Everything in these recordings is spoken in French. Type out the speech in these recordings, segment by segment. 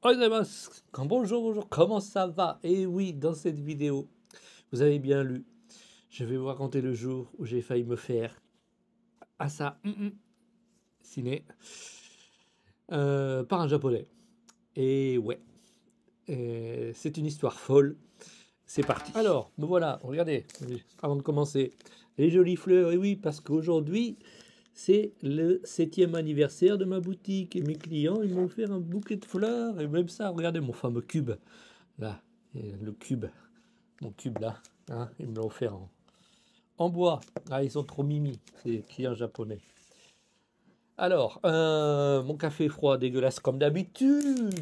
Bonjour, bonjour, comment ça va? Et oui, dans cette vidéo, vous avez bien lu, je vais vous raconter le jour où j'ai failli me faire assassiner par un japonais. Et ouais, c'est une histoire folle. C'est parti. Alors, me voilà, regardez, avant de commencer, les jolies fleurs, et oui, parce qu'aujourd'hui, c'est le 7e anniversaire de ma boutique et mes clients, ils m'ont offert un bouquet de fleurs, et même ça, regardez mon fameux cube, là, le cube. Mon cube là, hein, ils me l'ont offert en bois. Ah, ils sont trop mimi, ces clients japonais. Alors, mon café froid dégueulasse comme d'habitude.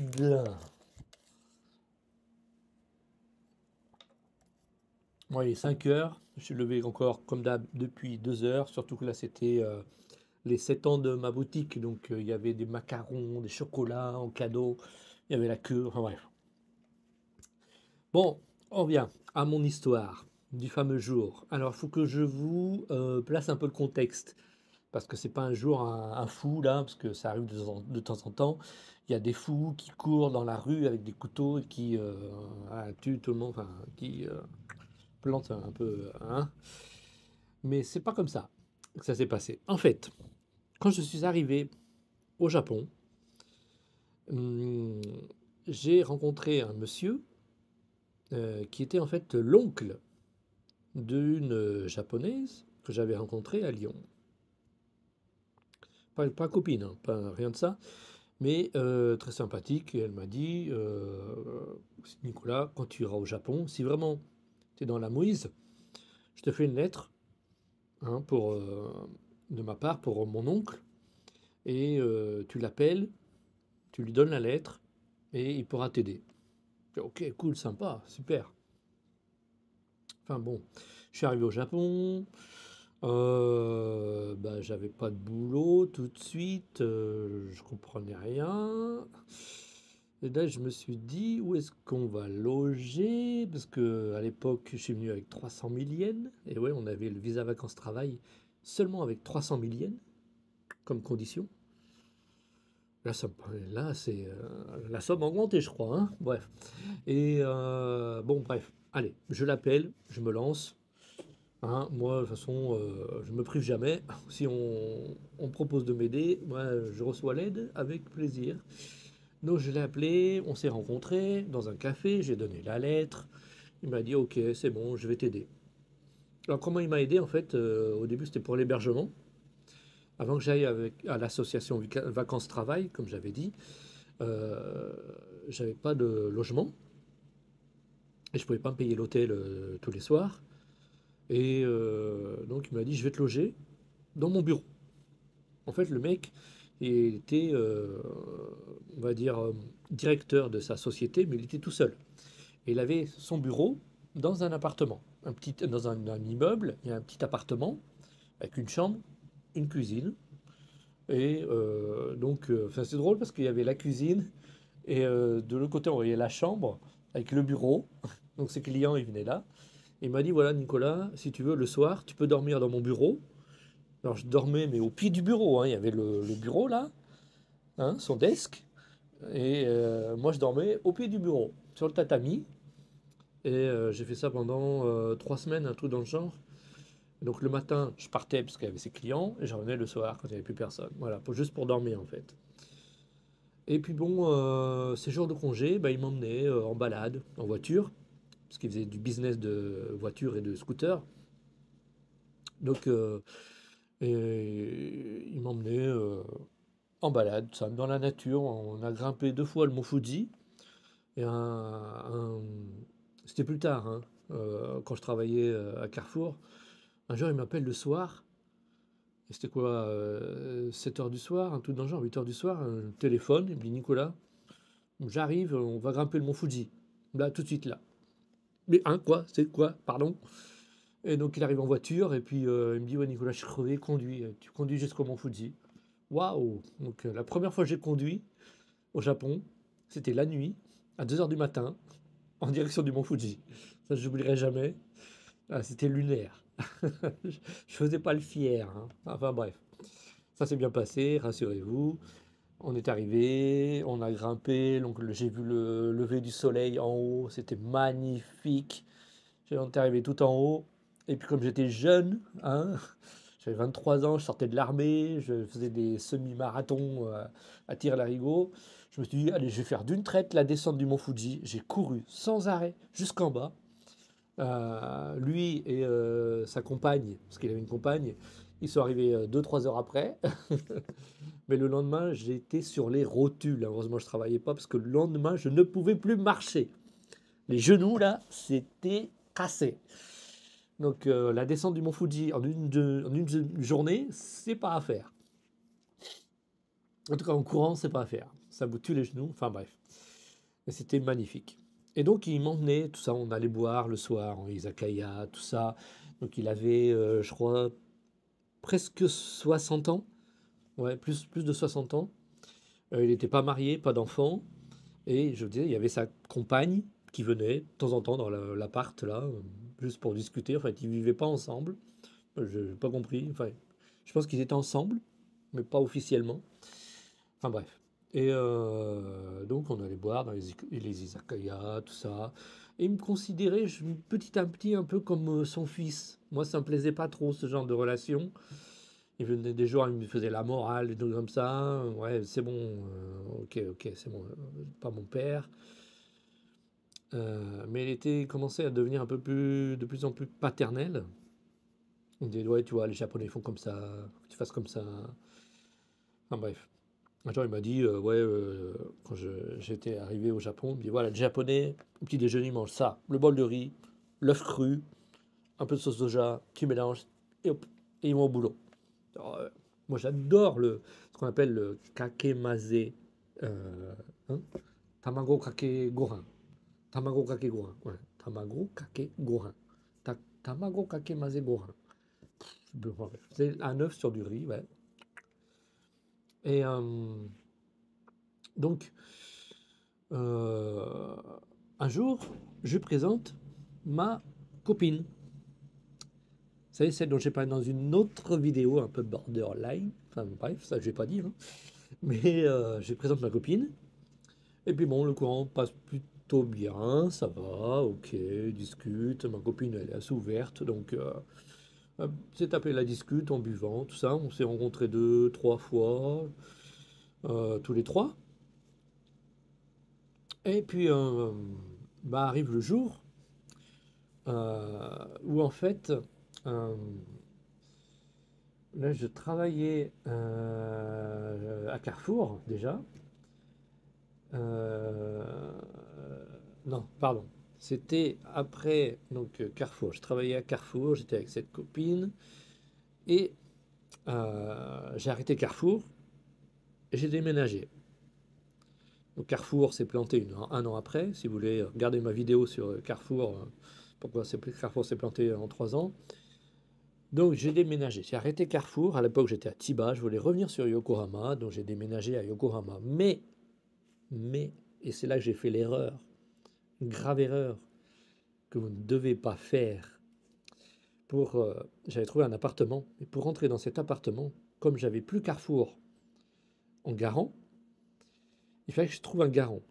Moi, il est 5 heures. Je suis levé encore comme d'hab depuis 2 heures. Surtout que là, c'était les 7 ans de ma boutique. Donc, il y avait des macarons, des chocolats en cadeau. Il y avait la queue. Enfin, bref. Bon, on vient à mon histoire du fameux jour. Alors, il faut que je vous place un peu le contexte. Parce que c'est pas un jour un fou là, parce que ça arrive de temps en temps. Il y a des fous qui courent dans la rue avec des couteaux et qui tuent tout le monde, enfin, qui plantent un peu, hein. Mais c'est pas comme ça que ça s'est passé. En fait, quand je suis arrivé au Japon, hum, j'ai rencontré un monsieur qui était en fait l'oncle d'une japonaise que j'avais rencontrée à Lyon. Pas copine, hein, pas rien de ça. Mais très sympathique, et elle m'a dit, Nicolas, quand tu iras au Japon, si vraiment tu es dans la mouise, je te fais une lettre hein, de ma part pour mon oncle, et tu l'appelles, tu lui donnes la lettre, et il pourra t'aider. Ok, cool, sympa, super. Enfin bon, je suis arrivé au Japon, bah, j'avais pas de boulot tout de suite, je comprenais rien. Et là, je me suis dit, où est-ce qu'on va loger? Parce que à l'époque, je suis venu avec 300 000 yens. Et ouais, on avait le visa vacances-travail seulement avec 300 000 yens comme condition. Là, là c'est la somme a augmenté, je crois, hein. Bref. Et bon, bref. Allez, je l'appelle, je me lance. Hein, moi, de toute façon, je me prive jamais. Si on me propose de m'aider, moi, je reçois l'aide avec plaisir. Donc je l'ai appelé, on s'est rencontrés dans un café, j'ai donné la lettre. Il m'a dit ok, c'est bon, je vais t'aider. Alors comment il m'a aidé en fait au début c'était pour l'hébergement. Avant que j'aille à l'association Vacances-Travail, comme j'avais dit, euh, j'avais pas de logement et je pouvais pas me payer l'hôtel tous les soirs. Et donc il m'a dit je vais te loger dans mon bureau. En fait le mec il était, on va dire, directeur de sa société, mais il était tout seul. Et il avait son bureau dans un appartement, dans un immeuble, il y a un petit appartement avec une chambre, une cuisine. Et donc, enfin, c'est drôle parce qu'il y avait la cuisine et de l'autre côté, on voyait la chambre avec le bureau. Donc, ses clients, ils venaient là. Et il m'a dit, voilà, Nicolas, si tu veux, le soir, tu peux dormir dans mon bureau. Alors, je dormais, mais au pied du bureau, hein. Il y avait le bureau là, hein, son desk. Et moi, je dormais au pied du bureau, sur le tatami. Et j'ai fait ça pendant 3 semaines, un truc dans le genre. Donc le matin, je partais parce qu'il y avait ses clients, et je revenais le soir quand il n'y avait plus personne. Voilà, juste pour dormir en fait. Et puis bon, ces jours de congé, bah, il m'emmenait en balade, en voiture, parce qu'il faisait du business de voiture et de scooter. Donc il m'emmenait en balade, ça, dans la nature. On a grimpé 2 fois le mont Fuji. Et c'était plus tard, hein, quand je travaillais à Carrefour. Un jour, il m'appelle le soir. Et c'était quoi, 7 heures du soir, un truc dans le genre, 8 heures du soir, un téléphone. Il me dit Nicolas, j'arrive, on va grimper le mont Fuji. Là, tout de suite, là. Mais hein, quoi? C'est quoi? Pardon? Et donc, il arrive en voiture. Et puis, il me dit ouais, Nicolas, je suis crevé, conduis. Tu conduis jusqu'au mont Fuji. Waouh! Donc, la première fois que j'ai conduit au Japon, c'était la nuit, à 2 heures du matin, en direction du mont Fuji. Ça, je n'oublierai jamais. Ah, c'était lunaire. Je faisais pas le fier, hein. Enfin bref, ça s'est bien passé, rassurez-vous. On est arrivé, on a grimpé, donc j'ai vu le lever du soleil en haut, c'était magnifique. On est arrivé tout en haut. Et puis comme j'étais jeune, hein, j'avais 23 ans, je sortais de l'armée, je faisais des semi-marathons à Tire-Larigot. Je me suis dit, allez, je vais faire d'une traite la descente du mont Fuji. J'ai couru sans arrêt jusqu'en bas. Lui et sa compagne, parce qu'il avait une compagne, ils sont arrivés 2-3 heures après. Mais le lendemain, j'étais sur les rotules. Heureusement, je ne travaillais pas parce que le lendemain, je ne pouvais plus marcher. Les genoux, là, c'était cassé. Donc, la descente du mont Fuji en une journée, c'est pas à faire. En tout cas, en courant, c'est pas à faire. Ça vous tue les genoux. Enfin, bref. Mais c'était magnifique. Et donc, il m'emmenait, tout ça. On allait boire le soir en izakaya, tout ça. Donc, il avait, je crois, presque 60 ans. Ouais, plus de 60 ans. Il n'était pas marié, pas d'enfant. Et je vous disais, il y avait sa compagne qui venait de temps en temps dans l'appart, là, juste pour discuter. En fait, ils ne vivaient pas ensemble. Je n'ai pas compris. Enfin, je pense qu'ils étaient ensemble, mais pas officiellement. Enfin, bref. Et donc, on allait boire dans les izakaya, tout ça. Et il me considérait petit à petit un peu comme son fils. Moi, ça me plaisait pas trop, ce genre de relation. Il venait des jours, il me faisait la morale, des trucs comme ça. Ouais, c'est bon, ok, ok, c'est bon, pas mon père. Mais il était commençait à devenir un peu plus, de plus en plus paternel. Il me disait, ouais, tu vois, les Japonais font comme ça, faut que tu fasses comme ça. Enfin bref. Un jour, il m'a dit, ouais, quand j'étais arrivé au Japon, il me dit, voilà, les Japonais, au petit déjeuner, ils mangent ça, le bol de riz, l'œuf cru, un peu de sauce soja, tu mélanges, et hop, et ils vont au boulot. Alors, moi, j'adore ce qu'on appelle le kakemaze, hein, tamago kake gohan. Tamago kake gohan, ouais. Tamago kake gohan. Tamago kake maze gohan. C'est un œuf sur du riz, ouais. Et donc, euh, un jour, je présente ma copine. Vous savez, celle dont j'ai parlé dans une autre vidéo, un peu borderline. Enfin, bref, ça, je vais pas dire, hein. Mais je présente ma copine. Et puis bon, le courant passe plutôt bien, ça va, ok, discute. Ma copine, elle est assez ouverte, donc c'est tapé la discute en buvant, tout ça. On s'est rencontrés 2, 3 fois, tous les trois. Et puis, bah, arrive le jour où en fait, euh, là, je travaillais à Carrefour déjà. Euh, non, pardon. C'était après donc Carrefour. Je travaillais à Carrefour, j'étais avec cette copine et j'ai arrêté Carrefour et j'ai déménagé. Donc Carrefour s'est planté un an après. Si vous voulez regarder ma vidéo sur Carrefour, pourquoi Carrefour s'est planté en 3 ans. Donc j'ai déménagé. J'ai arrêté Carrefour. À l'époque, j'étais à Chiba. Je voulais revenir sur Yokohama. Donc j'ai déménagé à Yokohama. Mais, et c'est là que j'ai fait l'erreur, une grave erreur que vous ne devez pas faire. J'avais trouvé un appartement. Et pour rentrer dans cet appartement, comme j'avais plus Carrefour en garant, il fallait que je trouve un garant.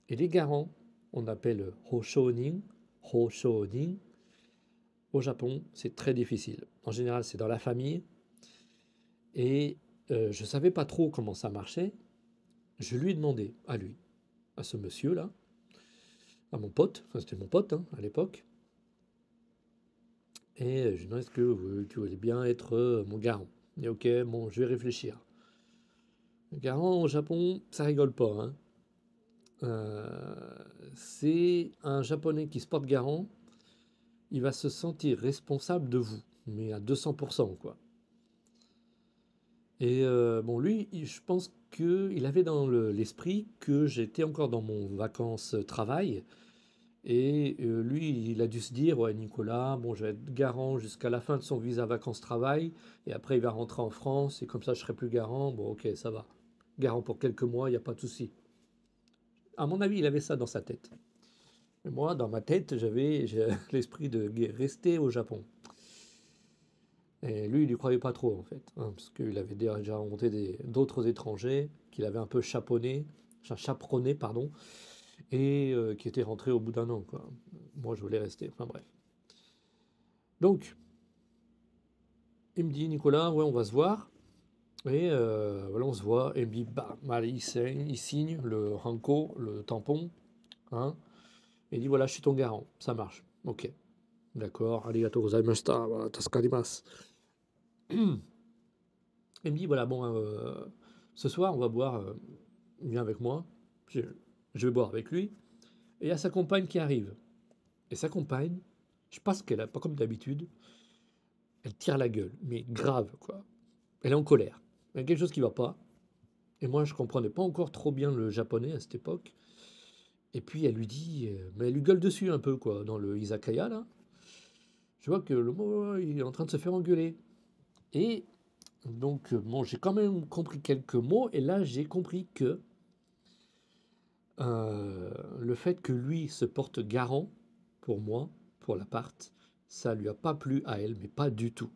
Et les garants, on appelle Hoshonin. Hoshonin. Au Japon, c'est très difficile. En général, c'est dans la famille. Et je ne savais pas trop comment ça marchait. Je lui ai demandé, à lui, à ce monsieur-là, à mon pote, enfin c'était mon pote hein, à l'époque, et je lui ai demandé, est-ce que tu voulais bien être mon garant? Il dit, ok, bon, je vais réfléchir. Le garant au Japon, ça rigole pas, hein. C'est un Japonais qui se porte garant, il va se sentir responsable de vous, mais à 200%, quoi. Et bon, lui, je pense qu'il avait dans l'esprit que j'étais encore dans mon vacances-travail. Et lui, il a dû se dire, ouais, Nicolas, bon, je vais être garant jusqu'à la fin de son visa vacances-travail. Et après, il va rentrer en France. Et comme ça, je serai plus garant. Bon, ok, ça va. Garant pour quelques mois, il n'y a pas de souci. À mon avis, il avait ça dans sa tête. Mais moi, dans ma tête, j'ai l'esprit de rester au Japon. Et lui, il n'y croyait pas trop, en fait, hein, parce qu'il avait déjà rencontré d'autres étrangers qu'il avait un peu chaperonné, pardon, et qui étaient rentrés au bout d'un an, quoi. Moi, je voulais rester. Enfin bref. Donc, il me dit, Nicolas, ouais, on va se voir. Et voilà, on se voit. Et il me dit, bah, allez, il signe le Hanko, le tampon, hein. Et il dit, voilà, je suis ton garant. Ça marche. Ok. D'accord. Arigato gozaimashita. Voilà, tasukarimasu. Il me dit, voilà, bon, ce soir, on va boire. Viens avec moi. Je, je vais boire avec lui. Et il y a sa compagne qui arrive. Et sa compagne, je pense qu'elle a pas comme d'habitude, elle tire la gueule, mais grave, quoi. Elle est en colère. Il y a quelque chose qui va pas. Et moi, je comprenais pas encore trop bien le japonais à cette époque. Et puis, elle lui dit, mais elle lui gueule dessus un peu, quoi, dans le izakaya, là. Je vois que le mot, il est en train de se faire engueuler. Et donc, bon, j'ai quand même compris quelques mots. Et là, j'ai compris que le fait que lui se porte garant pour moi, pour l'appart, ça lui a pas plu à elle, mais pas du tout.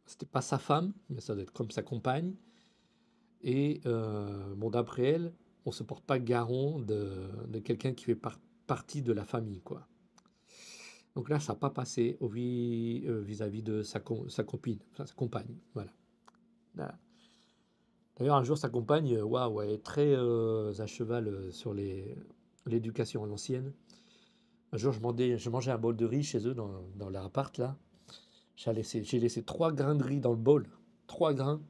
C'était pas sa femme, mais ça doit être comme sa compagne. Et bon, d'après elle, on se porte pas garant de quelqu'un qui fait partie de la famille, quoi. Donc là, ça n'a pas passé vis-à-vis de sa copine, enfin, sa compagne, voilà. Voilà. D'ailleurs, un jour, sa compagne, waouh, elle est très à cheval sur l'éducation à l'ancienne. Un jour, je mangeais un bol de riz chez eux dans leur appart, là. J'ai laissé 3 grains de riz dans le bol. 3 grains.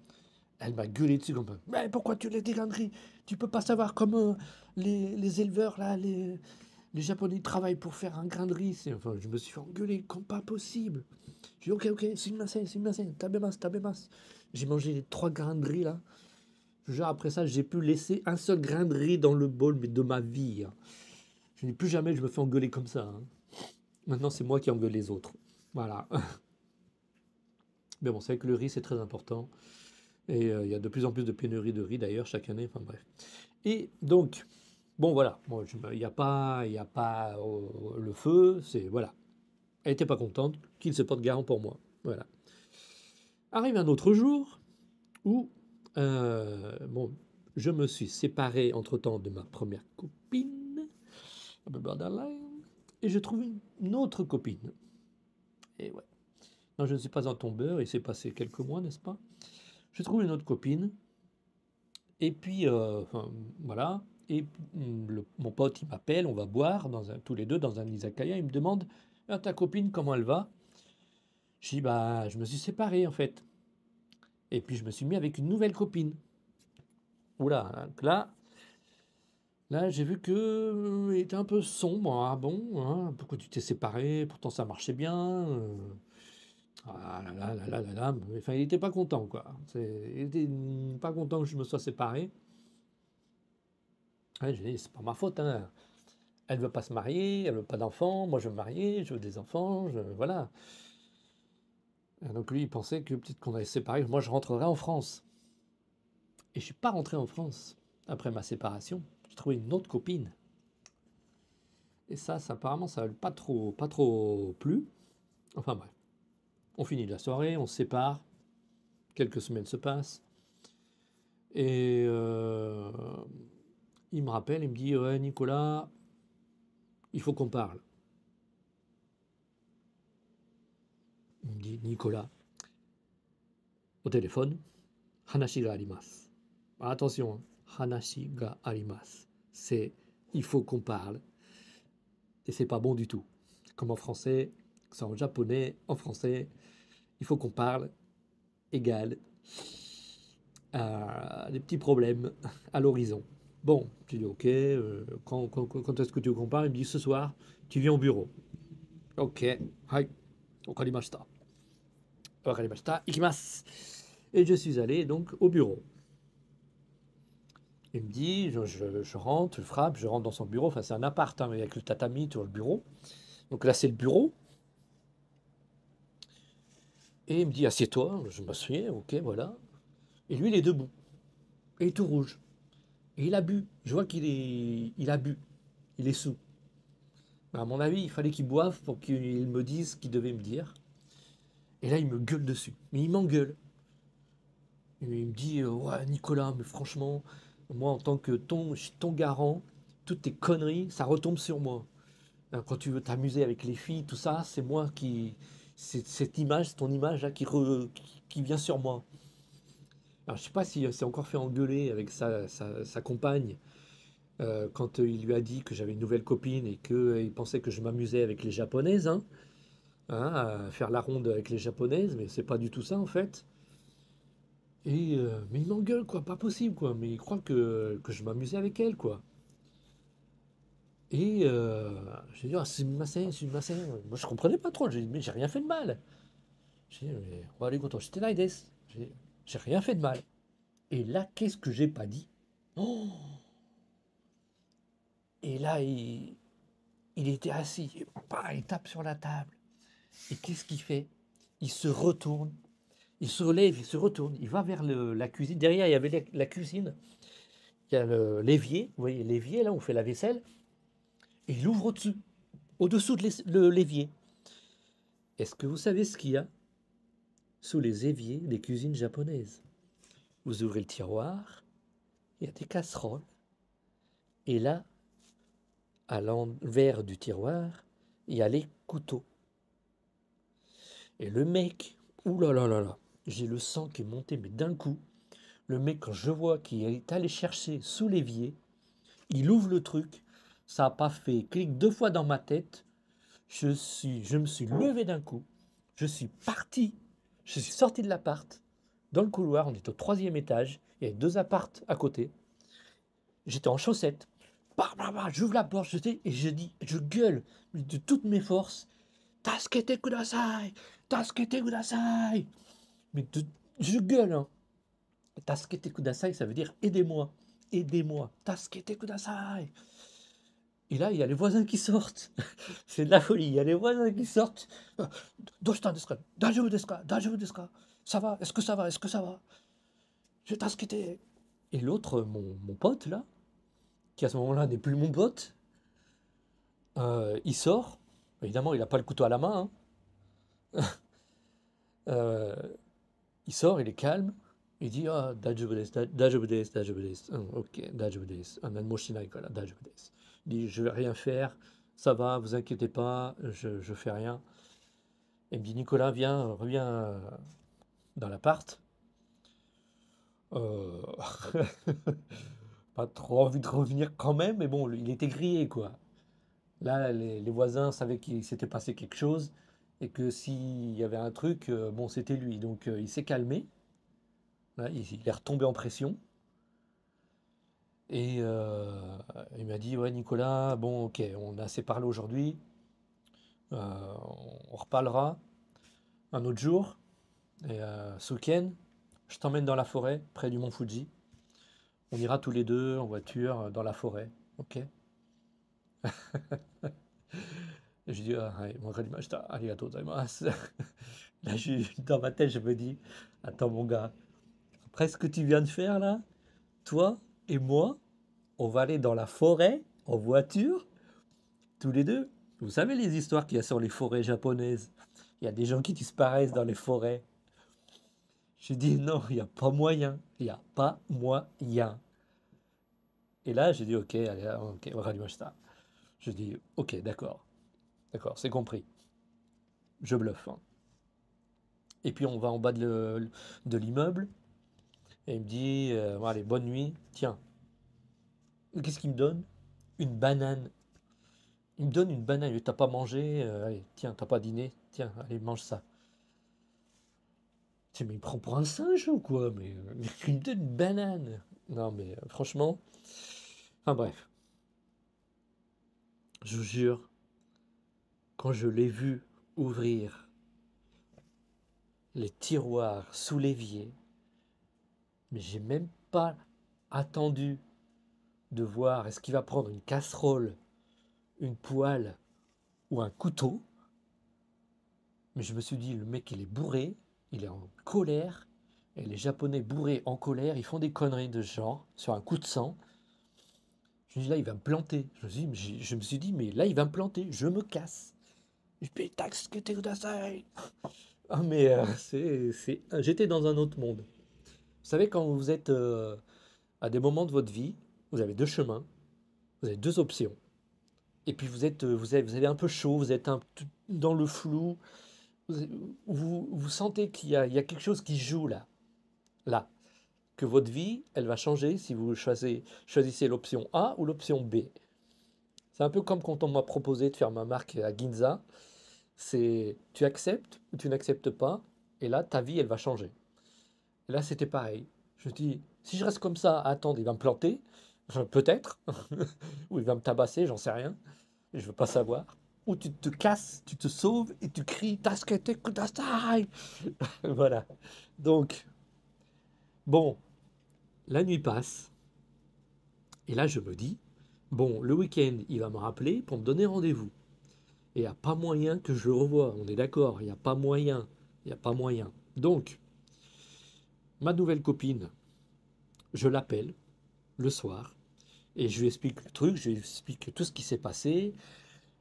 Elle m'a gueulé dessus comme ça. Mais pourquoi tu laisses des grains de riz? Tu peux pas savoir comment les éleveurs, là, les Japonais travaillent pour faire un grain de riz. Enfin, je me suis fait engueuler comme pas possible. J'ai dit, ok, c'est une masse, tabemas. J'ai mangé les 3 grains de riz, là. Genre, après ça, j'ai pu laisser un seul grain de riz dans le bol, mais de ma vie, hein. Je n'ai plus jamais, je me fais engueuler comme ça, hein. Maintenant, c'est moi qui engueule les autres. Voilà. Mais bon, c'est vrai que le riz, c'est très important. Et il y a de plus en plus de pénuries de riz d'ailleurs chaque année. Enfin bref. Et donc, bon voilà, il y a pas le feu, c'est voilà. Elle n'était pas contente qu'il se porte garant pour moi. Voilà. Arrive un autre jour où bon, je me suis séparé entre-temps de ma première copine, un peu borderline, et je trouve une autre copine. Et ouais. Non, je ne suis pas un tombeur, il s'est passé quelques mois, n'est-ce pas? Je trouve une autre copine. Et puis, enfin, voilà. Et mon pote, il m'appelle, on va boire tous les deux dans un izakaya. Il me demande, ah, ta copine, comment elle va? Je dis, bah, je me suis séparé en fait. Et puis, je me suis mis avec une nouvelle copine. Oula, donc là, j'ai vu que il était un peu sombre. Ah bon, hein, pourquoi tu t'es séparé? Pourtant, ça marchait bien. Ah là là là là là là. Enfin, il était pas content, quoi. Il était pas content que je me sois séparé. Ouais, j'ai dit, c'est pas ma faute, hein. Elle veut pas se marier, elle veut pas d'enfants, moi je veux me marier, je veux des enfants, voilà. Et donc lui, il pensait que peut-être qu'on allait se séparer, moi je rentrerai en France. Et je suis pas rentré en France après ma séparation. J'ai trouvé une autre copine. Et ça apparemment, ça n'a pas trop plu. Enfin bref, on finit la soirée, on se sépare, quelques semaines se passent. Et il me rappelle, il me dit, ouais Nicolas, il faut qu'on parle. Il me dit, Nicolas, au téléphone, hanashi ga arimasu. Attention, hein, hanashi ga arimasu. C'est il faut qu'on parle. Et c'est pas bon du tout. Comme en français, c'est en japonais, en français, il faut qu'on parle égale des petits problèmes à l'horizon. Bon, tu dis ok, quand est-ce que tu veux qu'on parle? Il me dit ce soir, tu viens au bureau. Ok, hai, wakarimashita. Wakarimashita, ikimasu. Et je suis allé donc au bureau. Il me dit, je rentre, je frappe, je rentre dans son bureau. Enfin, c'est un appart, hein, avec le tatami, tu vois, le bureau. Donc là, c'est le bureau. Et il me dit, assieds-toi. Je m'assieds, ok, voilà. Et lui, il est debout. Et il est tout rouge. Et il a bu. Je vois il a bu. Il est sous. À mon avis, il fallait qu'il boive pour qu'il me dise ce qu'il devait me dire. Et là, il me gueule dessus. Mais il m'engueule. Et il me dit, ouais, Nicolas, mais franchement, moi, en tant que je suis ton garant, toutes tes conneries, ça retombe sur moi. Hein, quand tu veux t'amuser avec les filles, tout ça, c'est moi qui. C'est cette image, c'est ton image là, qui vient sur moi. Alors, je sais pas si c'est encore fait engueuler avec sa compagne quand il lui a dit que j'avais une nouvelle copine et qu'il pensait que je m'amusais avec les japonaises, à faire la ronde avec les japonaises, mais c'est pas du tout ça en fait. Et mais il m'engueule quoi, pas possible quoi, mais il croit que je m'amusais avec elle quoi. Et j'ai dit, ah, c'est une massin, c'est une massin. Moi je comprenais pas trop, j'ai dit, mais j'ai rien fait de mal. J'ai dit, mais on va aller content, j'étais là, j'ai rien fait de mal. Et là, qu'est-ce que j'ai pas dit? Oh. Et là, il était assis, et bah, il tape sur la table. Et qu'est-ce qu'il fait? Il se retourne, il se relève, il se retourne, il va vers la cuisine. Derrière, il y avait la cuisine, il y a l'évier, vous voyez l'évier là où on fait la vaisselle, et il ouvre au-dessus, au-dessous de l'évier. Est-ce que vous savez ce qu'il y a sous les éviers des cuisines japonaises? Vous ouvrez le tiroir, il y a des casseroles, et là, à l'envers du tiroir, il y a les couteaux. Et le mec, ouh là là là là, j'ai le sang qui est monté, mais d'un coup, le mec, quand je vois qu'il est allé chercher sous l'évier, il ouvre le truc, ça n'a pas fait clic 2 fois dans ma tête, je me suis levé d'un coup, je suis parti, je suis sorti de l'appart, dans le couloir, on est au 3e étage, il y a 2 apparts à côté, j'étais en chaussettes, bah, bah, bah, j'ouvre la porte, et je dis, je gueule de toutes mes forces, Tasukete kudasai, Tasukete kudasai, mais je gueule, hein. Tasukete kudasai, ça veut dire aidez-moi, aidez-moi, Tasukete kudasai. Et là, il y a les voisins qui sortent. C'est de la folie. Il y a les voisins qui sortent. Doshita desu ka? Daijoubu desu ka? Daijoubu desu ka? Ça va? Est-ce que ça va? Est-ce que ça va? Je tasukete. Et l'autre, mon pote, là, qui à ce moment-là n'est plus mon pote, il sort. Évidemment, il n'a pas le couteau à la main, hein. Euh, il sort, il est calme. Il dit ah, daijoubu desu, daijoubu desu, daijoubu desu. Ok, daijoubu desu. Nanmo shinai kara, daijoubu desu. Il dit je vais rien faire, ça va, vous inquiétez pas, je fais rien. Il me dit Nicolas, viens, reviens dans l'appart. Euh, Pas trop envie de revenir quand même, mais bon, il était grillé quoi. Là, les voisins savaient qu'il s'était passé quelque chose et que s'il y avait un truc, bon, c'était lui. Donc il s'est calmé. Là, il est retombé en pression. Et il m'a dit, ouais, Nicolas, bon, ok, on a assez parlé aujourd'hui. On reparlera un autre jour. Et ce week-end, je t'emmène dans la forêt, près du mont Fuji. On ira tous les deux en voiture dans la forêt. Ok? Et je dis, ah, ouais, wakarimashita, arigatou gozaimasu. Là, dans ma tête, je me dis, attends, mon gars, après ce que tu viens de faire là, toi et moi, on va aller dans la forêt en voiture, tous les deux. Vous savez les histoires qu'il y a sur les forêts japonaises? Il y a des gens qui disparaissent dans les forêts. J'ai dit, non, il n'y a pas moyen. Il n'y a pas moyen. Et là, j'ai dit, ok, allez, ok, wakarimashita. Je dis, ok, d'accord, d'accord, c'est compris. Je bluffe, hein. Et puis on va en bas de l'immeuble, et il me dit, bon, allez, bonne nuit, tiens. Qu'est-ce qu'il me donne? Une banane. Il me donne une banane, t'as pas mangé, allez, tiens, t'as pas dîné, tiens, allez, mange ça. Tu sais, mais il me prend pour un singe ou quoi? Mais il me donne une banane. Non, mais franchement, enfin bref, je vous jure, quand je l'ai vu ouvrir les tiroirs sous l'évier, mais j'ai même pas attendu de voir est-ce qu'il va prendre une casserole, une poêle ou un couteau. Mais je me suis dit, le mec, il est bourré, il est en colère. Et les Japonais bourrés en colère, ils font des conneries de ce genre, sur un coup de sang. Je me dis, là, il va me planter. Je me suis dit, mais là, il va me planter. Je me casse. Je dis, taxe que t'es kudasai. Ah, mais j'étais dans un autre monde. Vous savez, quand vous êtes à des moments de votre vie, vous avez deux chemins, vous avez deux options. Et puis vous avez un peu chaud, vous êtes dans le flou, vous sentez il y a quelque chose qui joue là, là, que votre vie, elle va changer si vous choisissez l'option A ou l'option B. C'est un peu comme quand on m'a proposé de faire ma marque à Ginza, c'est tu acceptes ou tu n'acceptes pas, et là, ta vie, elle va changer. Et là, c'était pareil. Je me dis, si je reste comme ça à attendre, il va me planter, peut-être, ou il va me tabasser, j'en sais rien, et je veux pas savoir. Ou tu te casses, tu te sauves et tu cries Taskete Kudasai. Voilà. Donc, bon, la nuit passe, et là, je me dis, bon, le week-end, il va me rappeler pour me donner rendez-vous. Et il n'y a pas moyen que je le revoie, on est d'accord, il n'y a pas moyen, il n'y a pas moyen. Donc, ma nouvelle copine, je l'appelle le soir, et je lui explique le truc, je lui explique tout ce qui s'est passé.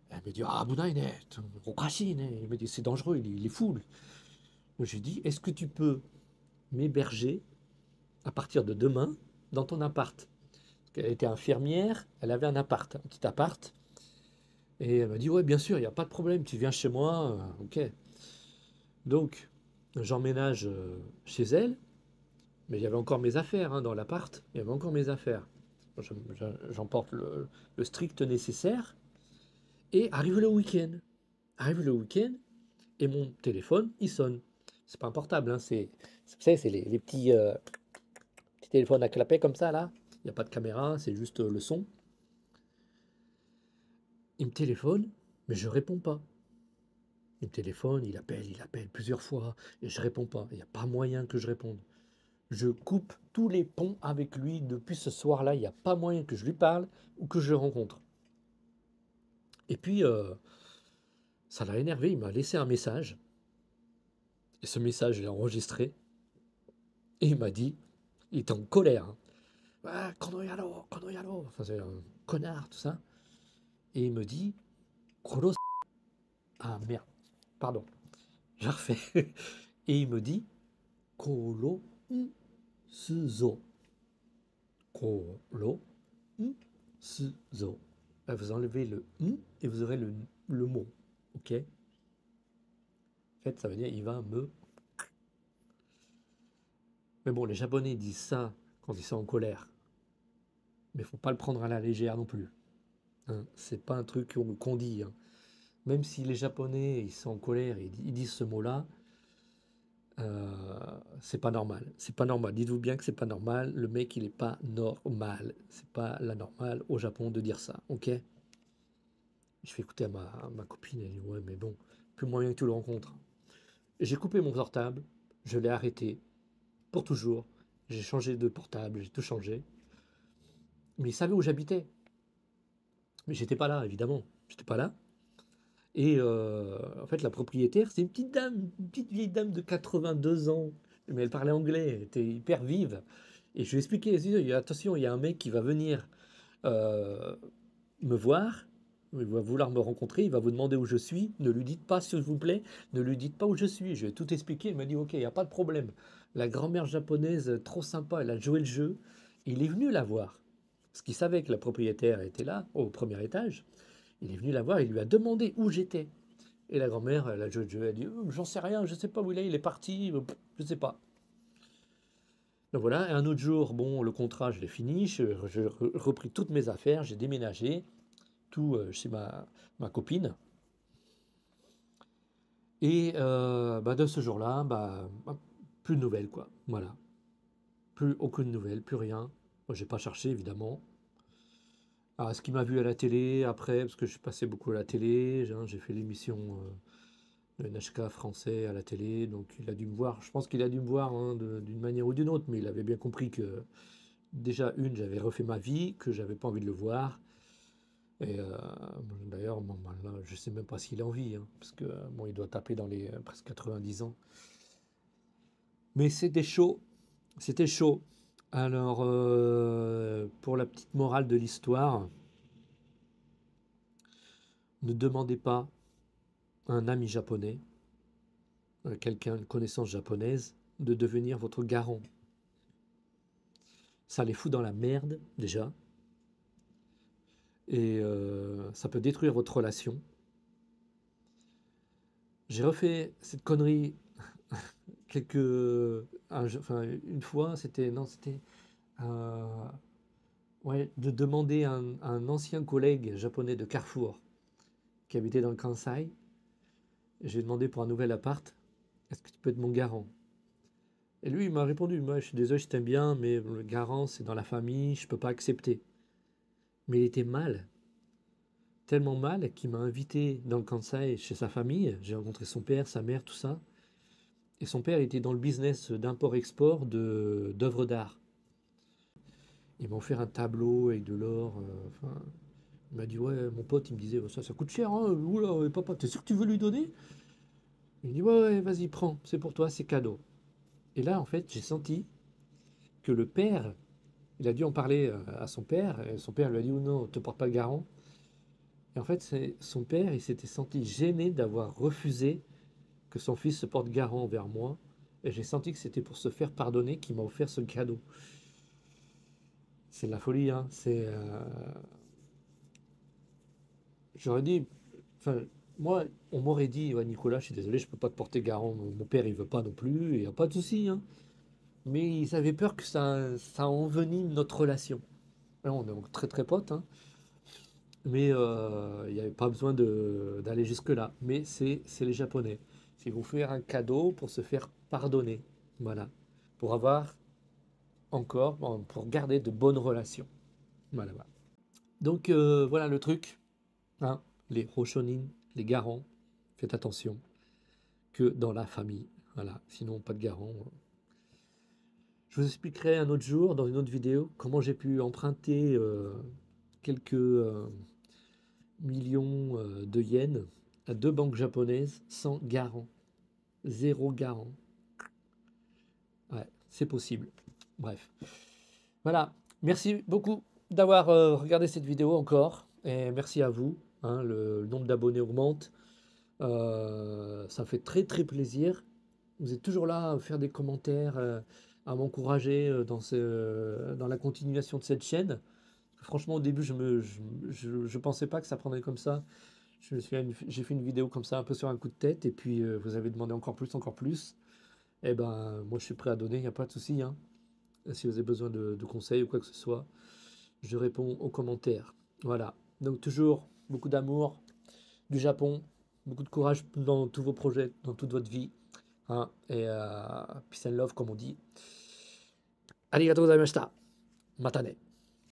Elle me dit, ah, Bounaïne, Rokashine. Il me dit, c'est dangereux, il est fou. Moi, je lui dis, est-ce que tu peux m'héberger à partir de demain dans ton appart? Parce qu'elle était infirmière, elle avait un appart, un petit appart. Et elle m'a dit, ouais, bien sûr, il n'y a pas de problème, tu viens chez moi, ok. Donc, j'emménage chez elle, mais il y avait encore mes affaires dans l'appart, il y avait encore mes affaires. J'emporte le strict nécessaire, et arrive le week-end. Arrive le week-end, et mon téléphone, il sonne. C'est pas un portable, vous savez, c'est les petits téléphones à clapet comme ça, là. Il n'y a pas de caméra, c'est juste le son. Il me téléphone, mais je réponds pas. Il me téléphone, il appelle plusieurs fois, et je réponds pas. Il n'y a pas moyen que je réponde. Je coupe tous les ponts avec lui depuis ce soir-là. Il n'y a pas moyen que je lui parle ou que je le rencontre. Et puis, ça l'a énervé. Il m'a laissé un message. Et ce message, je l'ai enregistré. Et il m'a dit, il était en colère. Ah, Konoyaro, Konoyaro. Enfin, c'est un connard, tout ça. Et il me dit, Koros. Ah merde, pardon, je refais. Et il me dit, Koro Suzo. Koro Suzo. Vous enlevez le et vous aurez le mot. Ok? En fait, ça veut dire il va me. Mais bon, les Japonais disent ça quand ils sont en colère. Mais il faut pas le prendre à la légère non plus. Hein. C'est pas un truc qu'on dit. Hein. Même si les Japonais ils sont en colère, ils disent ce mot-là, c'est pas normal. C'est pas normal. Dites-vous bien que c'est pas normal. Le mec, il est pas normal. C'est pas la normale au Japon de dire ça. Ok? Je fais écouter à ma copine. Elle dit ouais, mais bon, plus moyen que tu le rencontres. J'ai coupé mon portable. Je l'ai arrêté pour toujours. J'ai changé de portable. J'ai tout changé. Mais il savait où j'habitais. Mais j'étais pas là, évidemment. J'étais pas là. Et en fait, la propriétaire, c'est une petite dame, une petite vieille dame de 82 ans. Mais elle parlait anglais, elle était hyper vive. Et je lui ai expliqué, attention, il y a un mec qui va venir euh, me voir, il va vouloir me rencontrer, il va vous demander où je suis. Ne lui dites pas, s'il vous plaît, ne lui dites pas où je suis. Je lui ai tout expliqué. Il m'a dit, ok, il n'y a pas de problème. La grand-mère japonaise, trop sympa, elle a joué le jeu. Il est venu la voir. Parce qu'il savait que la propriétaire était là, au premier étage. Il est venu la voir, il lui a demandé où j'étais. Et la grand-mère, elle a joué le jeu, elle a dit j'en sais rien, je sais pas où il est parti, je sais pas. Donc voilà, et un autre jour, bon, le contrat, je l'ai fini, j'ai repris toutes mes affaires, j'ai déménagé, tout chez ma copine. Et bah, de ce jour-là, bah, plus de nouvelles, quoi. Voilà. Plus aucune nouvelle, plus rien. Moi, j'ai pas cherché, évidemment. Alors, est-ce qu'il m'a vu à la télé après, parce que je suis passé beaucoup à la télé, j'ai fait l'émission le NHK français à la télé, donc il a dû me voir. Je pense qu'il a dû me voir d'une manière ou d'une autre, mais il avait bien compris que déjà, j'avais refait ma vie, que j'avais pas envie de le voir. Et d'ailleurs, bon, ben là, je sais même pas s'il a envie, hein, parce que bon, il doit taper dans les presque 90 ans. Mais c'était chaud, c'était chaud. Alors, pour la petite morale de l'histoire, ne demandez pas à un ami japonais quelqu'un, une connaissance japonaise, de devenir votre garant. Ça les fout dans la merde, déjà, et ça peut détruire votre relation. J'ai refait cette connerie enfin, une fois, c'était, euh, ouais, de demander à un ancien collègue japonais de Carrefour qui habitait dans le Kansai. J'ai demandé pour un nouvel appart, est-ce que tu peux être mon garant? Et lui, il m'a répondu, moi, je suis désolé, je t'aime bien, mais le garant, c'est dans la famille, je peux pas accepter. Mais il était mal, tellement mal, qu'il m'a invité dans le Kansai chez sa famille. J'ai rencontré son père, sa mère, tout ça. Et son père était dans le business d'import-export d'œuvres d'art. Ils m'ont offert un tableau avec de l'or. Enfin, il m'a dit, ouais, mon pote, il me disait, ça coûte cher, hein. Oula, papa, t'es sûr que tu veux lui donner? Il me dit, ouais, ouais, vas-y, prends, c'est pour toi, c'est cadeau. Et là, en fait, j'ai senti que le père, il a dû en parler à son père, et son père lui a dit, oh non, ne te porte pas garant. Et en fait, son père, il s'était senti gêné d'avoir refusé que son fils se porte garant envers moi. Et j'ai senti que c'était pour se faire pardonner qu'il m'a offert ce cadeau. C'est de la folie, hein. J'aurais dit, enfin, moi, on m'aurait dit, ouais, Nicolas, je suis désolé, je peux pas te porter garant. Mon père, il veut pas non plus, il n'y a pas de souci, hein. Mais ils avaient peur que ça envenime notre relation. Là, on est très très potes, hein. Mais il n'y avait pas besoin d'aller jusque-là. Mais c'est les Japonais. C'est vous faire un cadeau pour se faire pardonner. Voilà. Pour avoir encore, bon, pour garder de bonnes relations. Voilà, voilà. Donc voilà le truc, hein. Les Hoshonin, les garants, faites attention que dans la famille. Voilà. Sinon, pas de garant. Je vous expliquerai un autre jour, dans une autre vidéo, comment j'ai pu emprunter quelques millions de yens à deux banques japonaises sans garant. Zéro garant. Ouais, c'est possible. Bref. Voilà. Merci beaucoup d'avoir regardé cette vidéo encore. Et merci à vous, hein. Le nombre d'abonnés augmente. Ça fait très très plaisir. Vous êtes toujours là à faire des commentaires, à m'encourager dans la continuation de cette chaîne. Franchement, au début, je pensais pas que ça prendrait comme ça. J'ai fait une vidéo comme ça, un peu sur un coup de tête, et puis vous avez demandé encore plus, encore plus. Eh ben, moi, je suis prêt à donner, il n'y a pas de souci, hein. Si vous avez besoin de conseils ou quoi que ce soit, je réponds aux commentaires. Voilà. Donc, toujours beaucoup d'amour du Japon, beaucoup de courage dans tous vos projets, dans toute votre vie, hein. Et peace and love, comme on dit. Arigatou gozaimashita. Matane.